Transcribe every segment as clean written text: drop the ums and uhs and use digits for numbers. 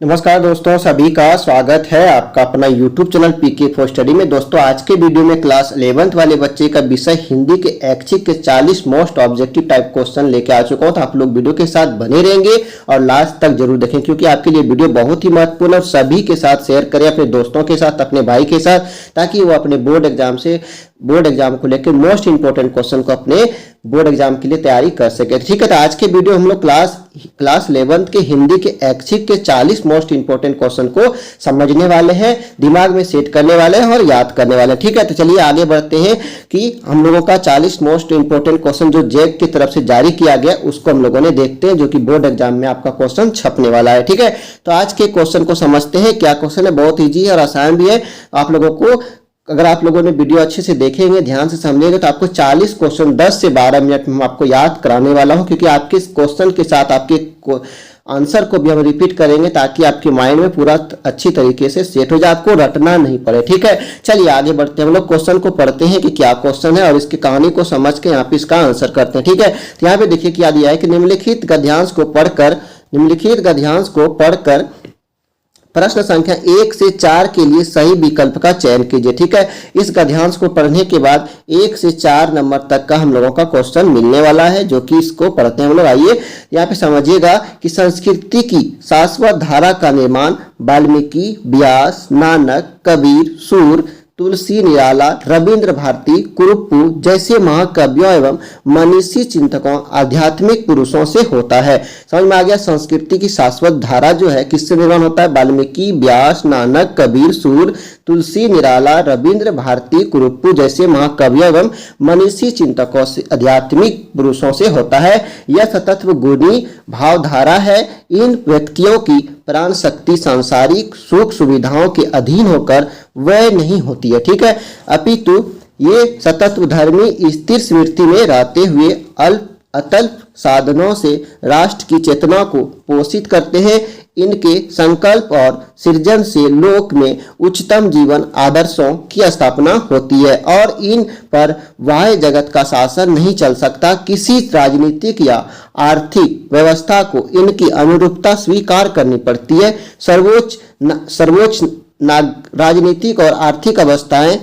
नमस्कार दोस्तों, सभी का स्वागत है आपका अपना YouTube channel PK for study में। दोस्तों आज के वीडियो में क्लास 11th वाले बच्चे का विषय हिंदी के ऐच्छिक के 40 मोस्ट ऑब्जेक्टिव टाइप क्वेश्चन लेके आ चुका हूं। तो आप लोग वीडियो के साथ बने रहेंगे और लास्ट तक जरूर देखें, क्योंकि आपके लिए वीडियो बहुत ही महत्वपूर्ण है। और सभी के साथ शेयर करें, अपने दोस्तों के साथ, अपने भाई के साथ, ताकि वो अपने बोर्ड एग्जाम को लेकर मोस्ट इंपोर्टेंट क्वेश्चन को अपने बोर्ड एग्जाम के लिए तैयारी कर सके। ठीक है, तो आज के वीडियो हम लोग क्लास 11th के हिंदी के ऐच्छिक के 40 मोस्ट इंपोर्टेंट क्वेश्चन को समझने वाले हैं, दिमाग में सेट करने वाले हैं और याद करने वाले हैं। ठीक है, तो चलिए आगे बढ़ते हैं कि हम लोगों का 40 मोस्ट इंपोर्टेंट क्वेश्चन जो जैक की तरफ से जारी किया गया उसको हम लोगों ने देखते हैं, जो कि बोर्ड एग्जाम में आपका क्वेश्चन छपने वाला है। ठीक है, तो आज के क्वेश्चन को समझते हैं। क्या क्वेश्चन है, बहुत ईजी है और आसान भी है। आप लोगों को, अगर आप लोगों ने वीडियो अच्छे से देखेंगे, ध्यान से समझेंगे, तो आपको 40 क्वेश्चन 10 से 12 मिनट में आपको याद कराने वाला हूं, क्योंकि आपके इस क्वेश्चन के साथ आपके आंसर को भी हम रिपीट करेंगे, ताकि आपके माइंड में पूरा अच्छी तरीके से सेट हो जाए, आपको रटना नहीं पड़े। ठीक है, चलिए आगे बढ़ते हैं। हम लोग क्वेश्चन को पढ़ते हैं कि क्या क्वेश्चन है और इसकी कहानी को समझ के यहाँ पे इसका आंसर करते हैं। ठीक है, तो यहाँ पे देखिए क्या दिया है कि निम्नलिखित गद्यांश को पढ़कर प्रश्न संख्या 1 से 4 के लिए सही विकल्प का चयन कीजिए। ठीक है, इस गद्यांश को पढ़ने के बाद 1 से 4 नंबर तक का हम लोगों का क्वेश्चन मिलने वाला है, जो कि इसको पढ़ते हैं हम लोग। आइए यहाँ पे समझिएगा कि संस्कृति की शाश्वत धारा का निर्माण वाल्मीकि, व्यास, नानक, कबीर, सूर, तुलसी, निराला, रविंद्र भारती, कुरुप्पू जैसे महाकवियों एवं मनीषी चिंतकों, आध्यात्मिक पुरुषों से होता है। समझ में आ गया। संस्कृति की शाश्वत धारा जो है किससे निर्माण होता है? वाल्मीकि, व्यास, नानक, कबीर, सूर, तुलसी, निराला, रविंद्र भारती, कुरुप्पू जैसे महाकवियों एवं मनीषी चिंतकों से, आध्यात्मिक पुरुषों से होता है। यह सतत्व गुणी भावधारा है। इन व्यक्तियों की प्राण शक्ति सांसारिक सुख सुविधाओं के अधीन होकर वह नहीं होती है। ठीक है, अपितु ये सतत्व धर्मी स्थिर स्मृति में रहते हुए अतल्प साधनों से राष्ट्र की चेतना को पोषित करते हैं। इनके संकल्प और सृजन से लोक में उच्चतम जीवन आदर्शों की स्थापना होती है और इन पर बाह्य जगत का शासन नहीं चल सकता। किसी राजनीतिक या आर्थिक व्यवस्था को इनकी अनुरूपता स्वीकार करनी पड़ती है। सर्वोच्च राजनीतिक और आर्थिक अवस्थाएं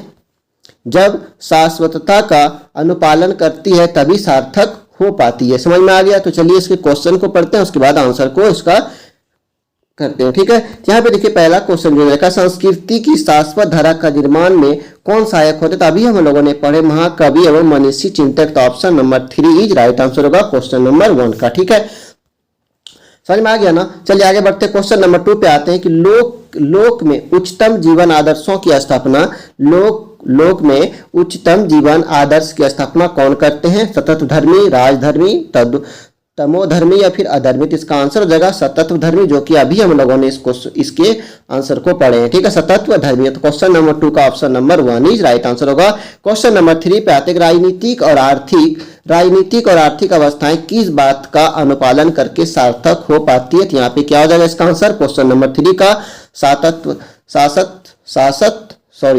जब शाश्वतता का अनुपालन करती है तभी सार्थक हो पाती है। समझ में आ गया। तो चलिए इसके क्वेश्चन को पढ़ते हैं, उसके बाद आंसर को इसका करते हैं। ठीक है, यहाँ पे देखिए पहला क्वेश्चन जो है, संस्कृति की शाश्वत धारा का निर्माण में कौन सहायक होते? तो अभी हम लोगों ने पढ़े महाकवि एवं मनीषी चिंतक। तो option number 3 is right answer होगा क्वेश्चन नंबर 1 का। ठीक है, समझ में आ गया ना। चलिए आगे बढ़ते क्वेश्चन नंबर 2 पे आते हैं कि लोक में उच्चतम जीवन आदर्शों की स्थापना, लोक में उच्चतम जीवन आदर्श की स्थापना कौन करते हैं? सतत धर्मी, राजधर्मी, तमोधर्मी या फिर अधर्मी? तो इसका आंसर हो जाएगा सतत्व धर्मी, जो कि अभी हम लोगों ने इसके आंसर को पढ़े हैं। ठीक है, सतत्व धर्मी। तो क्वेश्चन नंबर 2 का option number 1 is right answer होगा। क्वेश्चन नंबर 3 पे आते हैं, राजनीतिक और आर्थिक अवस्थाएं किस बात का अनुपालन करके सार्थक हो पाती है? तो यहाँ पे क्या हो जाएगा इसका आंसर? क्वेश्चन नंबर 3 का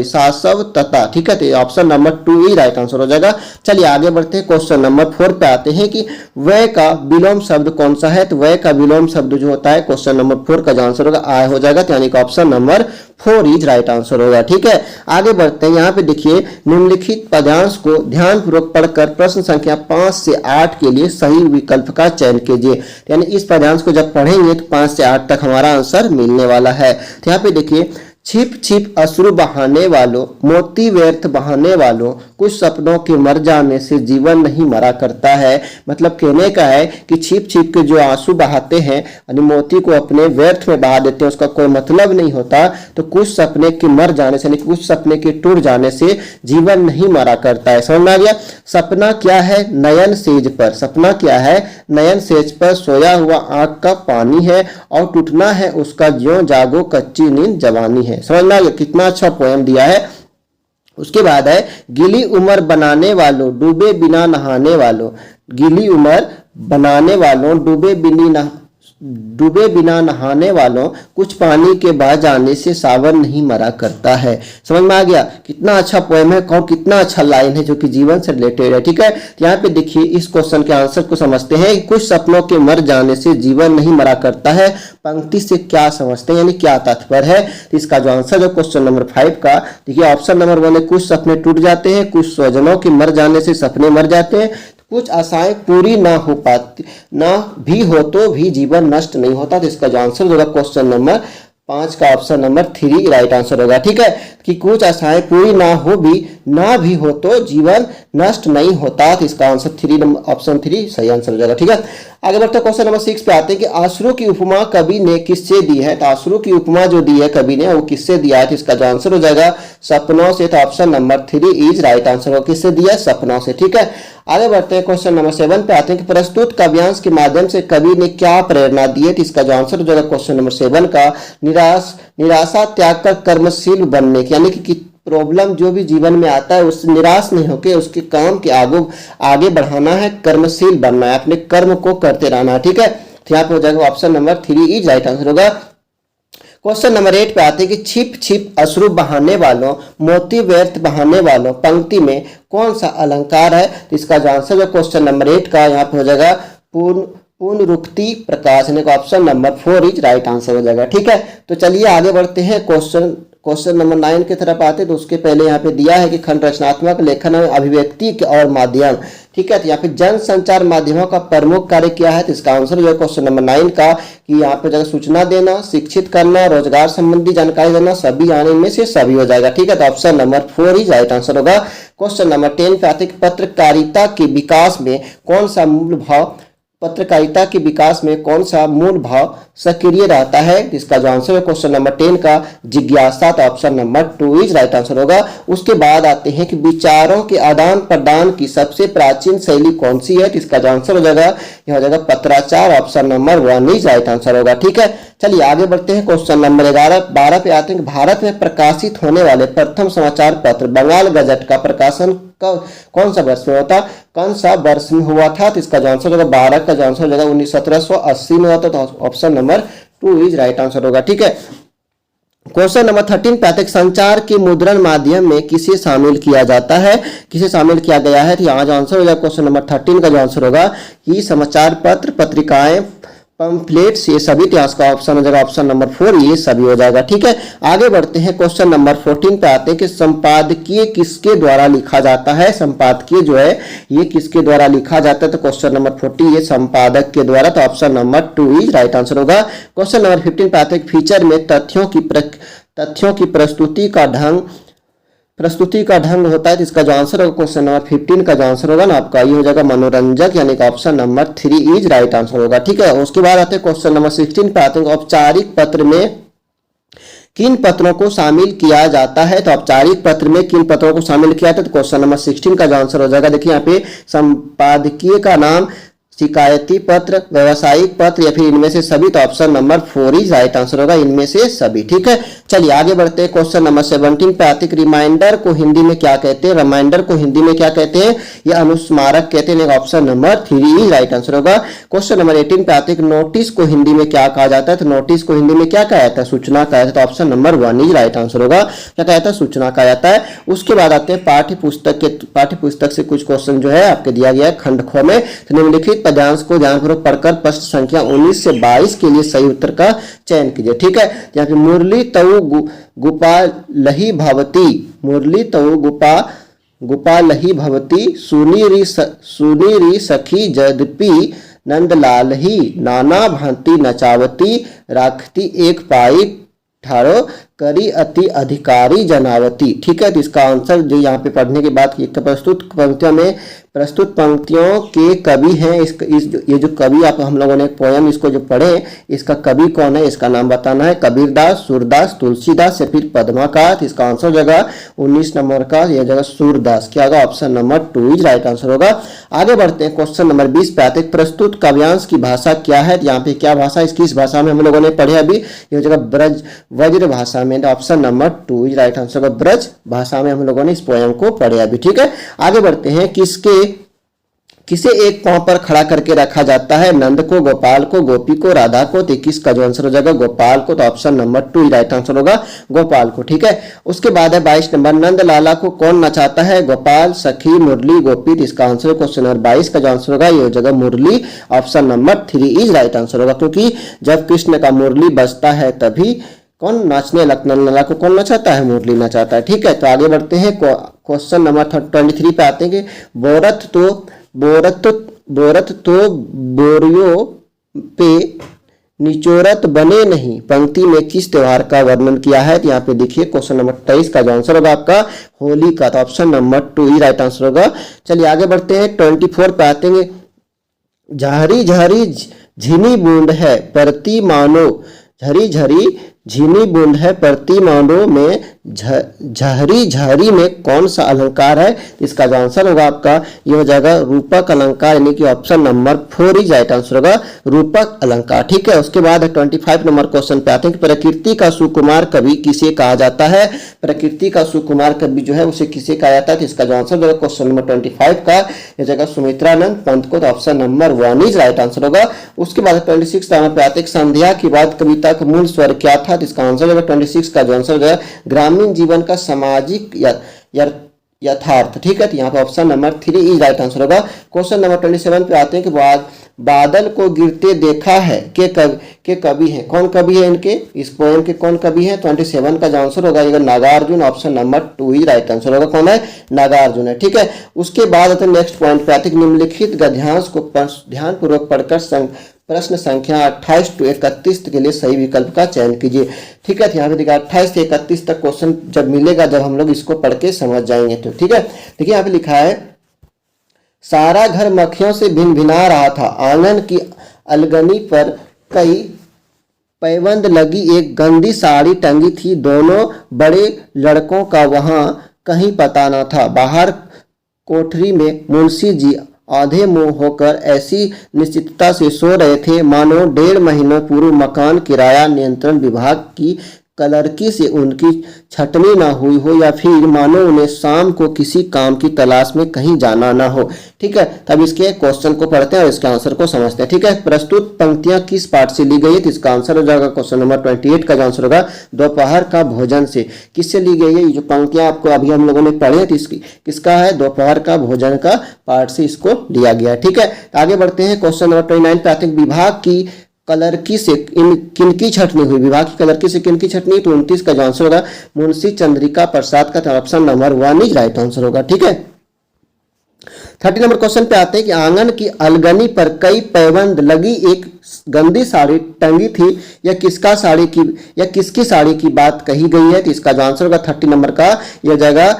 शाश्वतता। ठीक है, तो ऑप्शन नंबर 2 ही राइट आंसर हो जाएगा। चलिए आगे बढ़ते हैं क्वेश्चन नंबर 4 पे आते हैं कि वह का विलोम शब्द कौन सा है? तो वह का विलोम शब्द जो होता है क्वेश्चन नंबर 4 का जो आंसर होगा आय हो जाएगा, यानी कि option number 4 is right answer होगा। ठीक है, आगे बढ़ते हैं। यहाँ पे देखिए निम्नलिखित पद्यांश को ध्यानपूर्वक पढ़कर प्रश्न संख्या 5 से 8 के लिए सही विकल्प का चयन कीजिए। यानी इस पद्यांश को जब पढ़ेंगे तो 5 से 8 तक हमारा आंसर मिलने वाला है। तो यहाँ पे देखिए, छिप छिप अश्रु बहाने वालों, मोती व्यर्थ बहाने वालों, कुछ सपनों के मर जाने से जीवन नहीं मरा करता है। मतलब कहने का है कि छिप छिप के जो आंसू बहाते हैं यानी मोती को अपने व्यर्थ में बहा देते हैं, उसका कोई मतलब नहीं होता। तो कुछ सपने के मर जाने से, कुछ सपने के टूट जाने से जीवन नहीं मरा करता है। समझ में आ गया। सपना क्या है? नयन सेज पर। सपना क्या है? नयन सेज पर सोया हुआ आंख का पानी है और टूटना है उसका ज्यों जागो कच्ची नींद जवानी है। समझ में आ गया, कितना अच्छा पोएम दिया है। उसके बाद है, गीली उम्र बनाने वालों, डूबे बिना नहाने वालों। गीली उम्र बनाने वालों, डूबे बिना नहाने वालों, कुछ पानी के बह जाने से सावन नहीं मरा करता है। समझ में आ गया? कितना अच्छा पोएम है और कितना अच्छा लाइन है जो कि जीवन से रिलेटेड है। ठीक है, तो यहाँ पे देखिए इस क्वेश्चन के आंसर को समझते हैं। कुछ सपनों के मर जाने से जीवन नहीं मरा करता है, पंक्ति से क्या समझते हैं, यानी क्या तात्पर्य है। तो इसका जो आंसर है क्वेश्चन नंबर 5 का, देखिए ऑप्शन नंबर 1 है कुछ सपने टूट जाते हैं, कुछ स्वजनों के मर जाने से सपने मर जाते हैं, कुछ आशाएं पूरी ना हो पाती ना भी हो तो भी जीवन नष्ट नहीं होता। तो इसका जो आंसर होगा क्वेश्चन नंबर 5 का ऑप्शन नंबर 3 राइट आंसर होगा। ठीक है, कि कुछ आशाएं पूरी ना भी हो तो जीवन नष्ट नहीं होता। तो इसका आंसर 3 ऑप्शन 3 सही आंसर हो जाएगा। ठीक है, आगे बढ़ते क्वेश्चन नंबर 6 पे आते हैं कि आंसू की उपमा कवि ने किससे दी है। तो आंसू की उपमा जो दी है कवि ने वो किससे दिया है। तो इसका जो आंसर हो जाएगा सपनों से। तो option number 3 is right answer होगा। किससे दिया है? सपनों से। ठीक है, आगे बढ़ते हैं क्वेश्चन नंबर 7 पे आते हैं कि प्रस्तुत काव्यांश के माध्यम से कवि ने क्या प्रेरणा दी है। तो इसका जो आंसर हो जाएगा क्वेश्चन नंबर 7 का निराशा त्याग कर कर्मशील बनने की, यानी कि प्रॉब्लम जो भी जीवन में आता है उससे निराश नहीं होकर उसके काम के आगे बढ़ाना है, कर्मशील बनना है, अपने कर्म को करते रहना है। ठीक है, तो यहाँ पे हो जाएगा option number 3 is right answer होगा। क्वेश्चन नंबर 8 पे आते हैं कि छिप छिप अश्रु बहाने वालों, मोती व्यर्थ बहाने वालों, पंक्ति में कौन सा अलंकार है। तो इसका जो आंसर है क्वेश्चन नंबर 8 का यहाँ पे हो जाएगा पुनरुक्ति प्रकाश, यानी option number 4 is right answer हो जाएगा। ठीक है, तो चलिए आगे बढ़ते हैं क्वेश्चन नंबर 9 की तरफ आते हैं। तो उसके पहले यहाँ पे दिया है कि खंड रचनात्मक लेखन में अभिव्यक्ति और माध्यम। ठीक है, तो यहाँ पे जन संचार माध्यमों का प्रमुख कार्य क्या है। तो इसका आंसर जो है क्वेश्चन नंबर 9 का कि यहाँ पे जगह सूचना देना, शिक्षित करना, रोजगार संबंधी जानकारी देना, सभी आने में से सभी हो जाएगा। ठीक है, तो ऑप्शन नंबर 4 ही राइट आंसर होगा। क्वेश्चन नंबर 10 पे आते हैं पत्रकारिता के विकास में कौन सा मूल भाव पत्रकारिता के विकास में कौन सा मूल भाव सक्रिय रहता है। इसका जो आंसर है क्वेश्चन नंबर 10 का जिज्ञासा। तो option number 2 is right answer होगा। उसके बाद आते हैं कि विचारों के आदान प्रदान की सबसे प्राचीन शैली कौन सी है। इसका जो आंसर हो जाएगा यह हो जाएगा पत्राचार। Option number 1 is right answer होगा। ठीक है, चलिए आगे बढ़ते हैं क्वेश्चन नंबर 12 पे आते हैं कि भारत में प्रकाशित होने वाले प्रथम समाचार पत्र बंगाल गजट का प्रकाशन कौन सा वर्ष में होता, कौन सा वर्ष में हुआ था। तो इसका जो आंसर होगा 12 का जो आंसर हो जाएगा 1780 में हुआ था। तो option number 2 is right answer होगा। ठीक है, क्वेश्चन नंबर 13 पे आते हैं संचार के मुद्रण माध्यम में किसे शामिल किया जाता है, किसे शामिल किया गया है। तो यहाँ जो आंसर हो जाएगा क्वेश्चन नंबर 13 का जो आंसर होगा कि समाचार पत्र, पत्रिकाएं, पंफलेट्स, ये सभी। तो का ऑप्शन हो जाएगा ऑप्शन नंबर 4 ये सभी हो जाएगा। ठीक है, आगे बढ़ते हैं क्वेश्चन नंबर 14 पे आते हैं कि संपादकीय किसके द्वारा लिखा जाता है। संपादकीय जो है ये किसके द्वारा लिखा जाता है। तो क्वेश्चन नंबर 14 ये संपादक के द्वारा। तो option number 2 is right answer होगा। क्वेश्चन नंबर 15 पे आते हैं फीचर में तथ्यों की प्रस्तुति का ढंग होता है। तो इसका जो आंसर होगा क्वेश्चन नंबर 15 का जो आंसर होगा ना आपका ये हो जाएगा मनोरंजक, यानी कि option number 3 is right answer होगा। ठीक है, उसके बाद आते हैं क्वेश्चन नंबर 16 पे आते हैं औपचारिक पत्र में किन पत्रों को शामिल किया जाता है। तो औपचारिक पत्र में किन पत्रों को शामिल किया जाता है। तो क्वेश्चन नंबर 16 का जो आंसर हो जाएगा देखिए यहाँ पे संपादकीय का नाम, शिकायती पत्र, व्यवसायिक पत्र या फिर इनमें से सभी। तो option number 4 is right answer होगा, इनमें से सभी। ठीक है, चलिए आगे बढ़ते हैं क्वेश्चन नंबर 17 पे आते हैं रिमाइंडर को हिंदी में क्या कहते हैं। रिमाइंडर को हिंदी में क्या कहते हैं, ये अनुस्मारक कहते हैं। Option number 3 is right answer होगा। क्वेश्चन नंबर 18 पे आते हैं नोटिस को हिंदी में क्या कहा जाता है। तो नोटिस को हिंदी में क्या कहा जाता है, सूचना कहा जाता है। तो option number 1 is right answer होगा, क्या कहा जाता है, सूचना कहा जाता है। उसके बाद आते हैं पाठ्य पुस्तक से कुछ क्वेश्चन जो है आपके दिया गया है खंड ख में। तो निम्नलिखित पद्यांश को ध्यानपूर्वक पढ़कर प्रश्न संख्या 19 से 22 के लिए सही उत्तर का चयन कीजिए। ठीक है, यहाँ पे मुरली तऊ गुपालहि भवती, मुरली तऊ गुपालहि भवती, सुनी री सखी यद्यपि नंदलाल ही, नाना भांति नचावती, राखती एक पाई ठारो, करी अति अधिकारी जनावती। ठीक है, तो इसका आंसर जो यहाँ पे पढ़ने के बाद प्रस्तुत पंक्तियों के कवि हैं। ये जो कवि आप हम लोगों ने पोयम इसको जो पढ़े, इसका कवि कौन है, इसका नाम बताना है। कबीरदास, सूरदास, तुलसीदास या फिर पद्माकार। इसका आंसर जगह 19 नंबर का यह जगह सूरदास। क्या होगा, option number 2 is right answer होगा। आगे बढ़ते हैं क्वेश्चन नंबर 20 पे आते हैं प्रस्तुत काव्यांश की भाषा क्या है। यहाँ पे क्या भाषा, किस भाषा में हम लोगों ने पढ़े अभी, यह जगह ब्रज वज्र भाषा में। Option number 2 is right answer होगा, ब्रज भाषा में हम लोगों ने इस पोयम को पढ़े अभी। ठीक है, आगे बढ़ते हैं किसे एक पांव पर खड़ा करके रखा जाता है? नंद को, गोपाल को, गोपी को, राधा को। तो 21 का जो आंसर हो जाएगा गोपाल को, तो ऑप्शन नंबर 2 राइट आंसर होगा गोपाल को। ठीक है, उसके बाद है 22 नंबर, नंद लाला को कौन नचाता है? गोपाल, सखी, मुरली, गोपी। तो इसका आंसर क्वेश्चन नंबर 22 का जो आंसर होगा ये हो जाएगा Murali, option number 3 is right answer होगा, क्योंकि जब कृष्ण का मुरली बजता है तभी कौन नाचने लगता, नंदलाला को कौन नचाता है? मुरली नचाता है। ठीक है, तो आगे बढ़ते हैं क्वेश्चन नंबर 23 पे आते हैं कि बोरत तो बोरियो पे निचोरत बने नहीं पंक्ति में किस त्योहार का वर्णन किया है? तो यहाँ पे देखिए क्वेश्चन नंबर 23 का जो आंसर होगा आपका होली का, तो ऑप्शन नंबर 2 ही राइट आंसर होगा। चलिए आगे बढ़ते हैं 24 पे आते हैं, झहरी झहरी झिनी बूंद है प्रति मानो, झरी झरी झिनी बूंद है प्रति मानो में झहरी झहरी में कौन सा अलंकार है? इसका जो आंसर होगा आपका ये हो जाएगा रूपक अलंकार, यानी कि ऑप्शन नंबर 4 ही राइट आंसर होगा रूपक अलंकार। ठीक है, उसके बाद 25 नंबर क्वेश्चन पे आते हैं कि प्रकृति का सुकुमार कवि किसे कहा जाता है? प्रकृति का सुकुमार कवि जो है उसे किसे कहा जाता है? तो इसका जो आंसर होगा क्वेश्चन नंबर 25 का ये जगह सुमित्रानंद पंत को, तो option number 1 is right answer होगा। उसके बाद 26 नंबर पे आते हैं संध्या की बात कविता का मूल स्वर क्या था? तो इसका आंसर होगा 26 का जो आंसर होगा ग्रामीण जीवन का सामाजिक यथार्थ। ठीक है, तो यहाँ पे option number 3 is right answer होगा। क्वेश्चन नंबर 27 पे आते हैं कि बादल को गिरते देखा है के कवि हैं, कौन कवि है इनके, इस पोएम के कौन कवि हैं? 27 का जो आंसर होगा ये नागार्जुन, ऑप्शन नंबर 2 ही राइट आंसर होगा। कौन है? नागार्जुन है। ठीक है, उसके बाद नेक्स्ट पॉइंट पे आते हैं निम्नलिखित गद्यांश को ध्यानपूर्वक पढ़कर प्रश्न संख्या 28 से 31 के लिए सही विकल्प का चयन कीजिए। ठीक है, यहाँ पे देखिए 28 से 31 तक क्वेश्चन जब मिलेगा, जब हम लोग इसको पढ़ के समझ जाएंगे तो। ठीक है, देखिए यहाँ पे लिखा है सारा घर मक्खियों से भिन भिना रहा था, आंगन की अलगनी पर कई पैबंद लगी एक गंदी साड़ी टंगी थी, दोनों बड़े लड़कों का वहां कहीं पता न था, बाहर कोठरी में मुंशी जी आधे मुंह होकर ऐसी निश्चितता से सो रहे थे मानो 1.5 महीना पूर्व मकान किराया नियंत्रण विभाग की क्लर्की से उनकी छटनी ना हुई हो, या फिर मानो उन्हें शाम को किसी काम की तलाश में कहीं जाना ना हो। ठीक है, तब इसके क्वेश्चन को पढ़ते हैं और इसके आंसर को समझते हैं। ठीक है, प्रस्तुत पंक्तियां किस पाठ से ली गई है? तो इसका आंसर हो जाएगा क्वेश्चन नंबर 28 का जो आंसर होगा दोपहर का भोजन से। किससे ली गई है? ये जो पंक्तियां आपको अभी हम लोगों ने पढ़ी है किसका है? दोपहर का भोजन का पाठ से इसको लिया गया है। ठीक है, आगे बढ़ते हैं क्वेश्चन नंबर 29 पे आते हैं विभाग की क्लर्की से किनकी छटनी हुई? विभाग की क्लर्की से किनकी छटनी? तो 29 का जो आंसर होगा मुंशी चंद्रिका प्रसाद का, option number 1 is right answer होगा। ठीक है, 30 नंबर क्वेश्चन पे आते हैं कि आंगन की अलगनी पर कई पैबंद लगी एक गंदी साड़ी टंगी थी, या किसकी साड़ी की बात कही गई है? तो इसका जो आंसर होगा 30 नंबर का यह जाएगा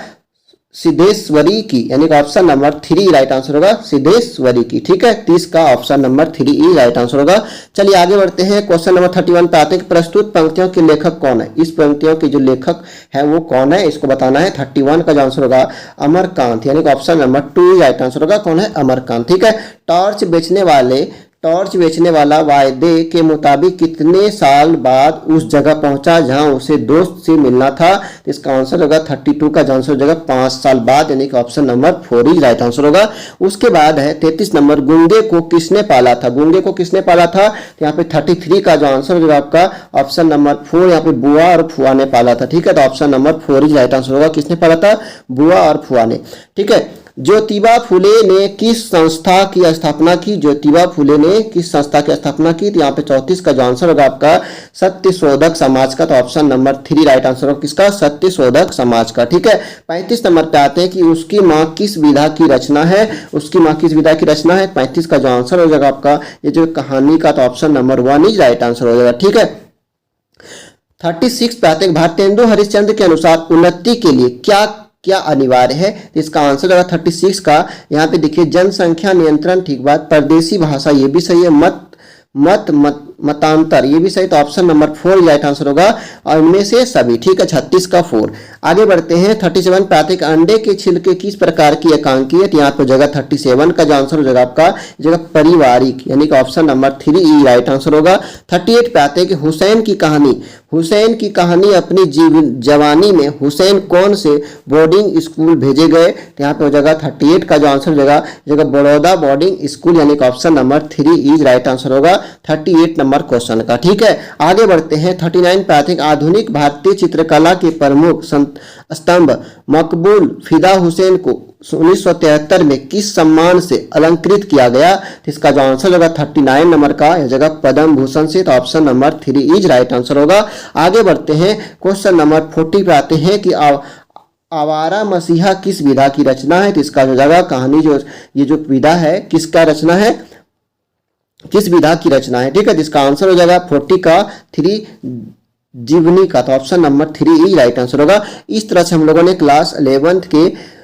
सिद्धेश्वरी की, यानी कि ऑप्शन नंबर 3 राइट आंसर होगा सिद्धेश्वरी की। ठीक है, 30 का ऑप्शन नंबर 3 ही राइट आंसर होगा। चलिए आगे बढ़ते हैं क्वेश्चन नंबर 31 पे आते हैं कि प्रस्तुत पंक्तियों के लेखक कौन है? इस पंक्तियों के जो लेखक है वो कौन है, इसको बताना है। 31 का जो आंसर होगा अमरकांत, यानी कि ऑप्शन नंबर 2 राइट आंसर होगा। कौन है? अमरकांत। ठीक है, टॉर्च बेचने वाला वायदे के मुताबिक कितने साल बाद उस जगह पहुंचा जहां उसे दोस्त से मिलना था? तो इसका आंसर होगा 32 का आंसर हो जाएगा 5 साल बाद, यानी कि ऑप्शन नंबर 4 ही राइट आंसर होगा। उसके बाद है 33 नंबर गूंगे को किसने पाला था? गूंगे को किसने पाला था? तो यहाँ पे 33 का जो आंसर होगा आपका ऑप्शन नंबर 4, यहाँ पे बुआ और फुआ ने पाला था। ठीक है, तो ऑप्शन नंबर 4 ही राइट आंसर होगा। किसने पाला था? बुआ और फुआ ने। ठीक है, ज्योतिबा फुले ने किस संस्था की स्थापना की? ज्योतिबा फुले ने किस संस्था की स्थापना की? तो यहाँ पे 34 का जो आंसर होगा आपका सत्यशोधक समाज का, तो ऑप्शन नंबर 3 राइट आंसर होगा किसका? सत्यशोधक समाज का। ठीक है, 35 नंबर पे आते हैं कि उसकी माँ किस विधा की रचना है? उसकी माँ किस विधा की रचना है? 35 का जो आंसर हो जाएगा आपका ये जो कहानी का, तो ऑप्शन नंबर 1 ही राइट आंसर हो जाएगा। ठीक है, 36 पे आते हैं भारतेंदु हरिश्चंद्र के अनुसार उन्नति के लिए क्या अनिवार्य है? तो इसका आंसर होगा 36 का, यहाँ पे देखिए जनसंख्या नियंत्रण, ठीक बात, परदेशी भाषा ये भी सही है, मतांतर, ये भी सही, तो ऑप्शन नंबर 4 राइट आंसर होगा। और इनमें से सभी, ठीक है, 36 का 4। आगे बढ़ते हैं 37 पे आते हैं, अंडे के छिलके किस प्रकार की एकांकी है, तो यहाँ पे जगह 37 का जो आंसर हो जाएगा आपका जगह पारिवारिक, यानी कि ऑप्शन नंबर 3 राइट आंसर होगा। 38 पे आते हैं कि हुसैन की कहानी अपनी जवानी में हुसैन कौन से बोर्डिंग स्कूल भेजे गए, तो यहाँ पे हो जाएगा 38 का जो आंसर हो जाएगा जगह बड़ौदा बोर्डिंग स्कूल, यानी कि ऑप्शन नंबर 3 राइट आंसर होगा 38 नंबर क्वेश्चन का, ठीक है। आगे बढ़ते हैं 39 पे आते हैं, आधुनिक भारतीय चित्रकला के प्रमुख स्तंभ मकबूल फिदा हुसैन को 1973 में किस सम्मान से अलंकृत किया गया, तो इसका जो आंसर होगा 39 नंबर का यह जगह पद्म भूषण से, तो ऑप्शन नंबर 3 राइट आंसर होगा। आगे बढ़ते हैं क्वेश्चन नंबर 40 पे आते हैं कि आवारा मसीहा किस विधा की रचना है, तो इसका जो जगह कहानी जो ये जो विधा है किसका रचना है, किस विधा की रचना है, ठीक है। इसका आंसर हो जाएगा 40 का 3 जीवनी का, तो ऑप्शन नंबर 3 राइट आंसर होगा। इस तरह से हम लोगों ने क्लास 11th के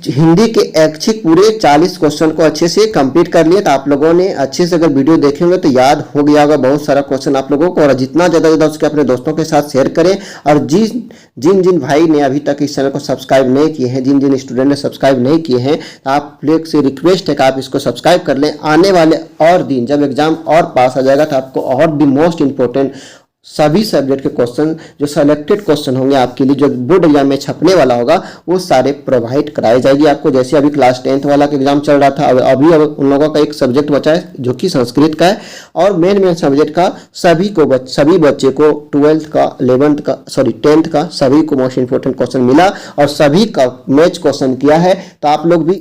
हिंदी के ऐच्छिक पूरे 40 क्वेश्चन को अच्छे से कंप्लीट कर लिए। तो आप लोगों ने अच्छे से अगर वीडियो देखे होंगे तो याद हो गया होगा बहुत सारा क्वेश्चन आप लोगों को, और जितना ज़्यादा उसके अपने दोस्तों के साथ शेयर करें। और जिन जिन भाई ने अभी तक इस चैनल को सब्सक्राइब नहीं किए हैं, जिन स्टूडेंट ने सब्सक्राइब नहीं किए हैं, तो आप लोग से रिक्वेस्ट है कि आप इसको सब्सक्राइब कर लें। आने वाले और दिन जब एग्जाम और पास आ जाएगा तो आपको और भी मोस्ट इंपॉर्टेंट सभी सब्जेक्ट के क्वेश्चन जो सेलेक्टेड क्वेश्चन होंगे आपके लिए, जो बोर्ड एग्जाम में छपने वाला होगा, वो सारे प्रोवाइड कराए जाएगी आपको। जैसे अभी क्लास 10th वाला का एग्जाम चल रहा था, अभी उन लोगों का एक सब्जेक्ट बचा है जो कि संस्कृत का है, और मेन सब्जेक्ट का सभी बच्चे को 12th का 11th का 10th का सभी को मोस्ट इंपोर्टेंट क्वेश्चन मिला और सभी का मैच क्वेश्चन किया है। तो आप लोग भी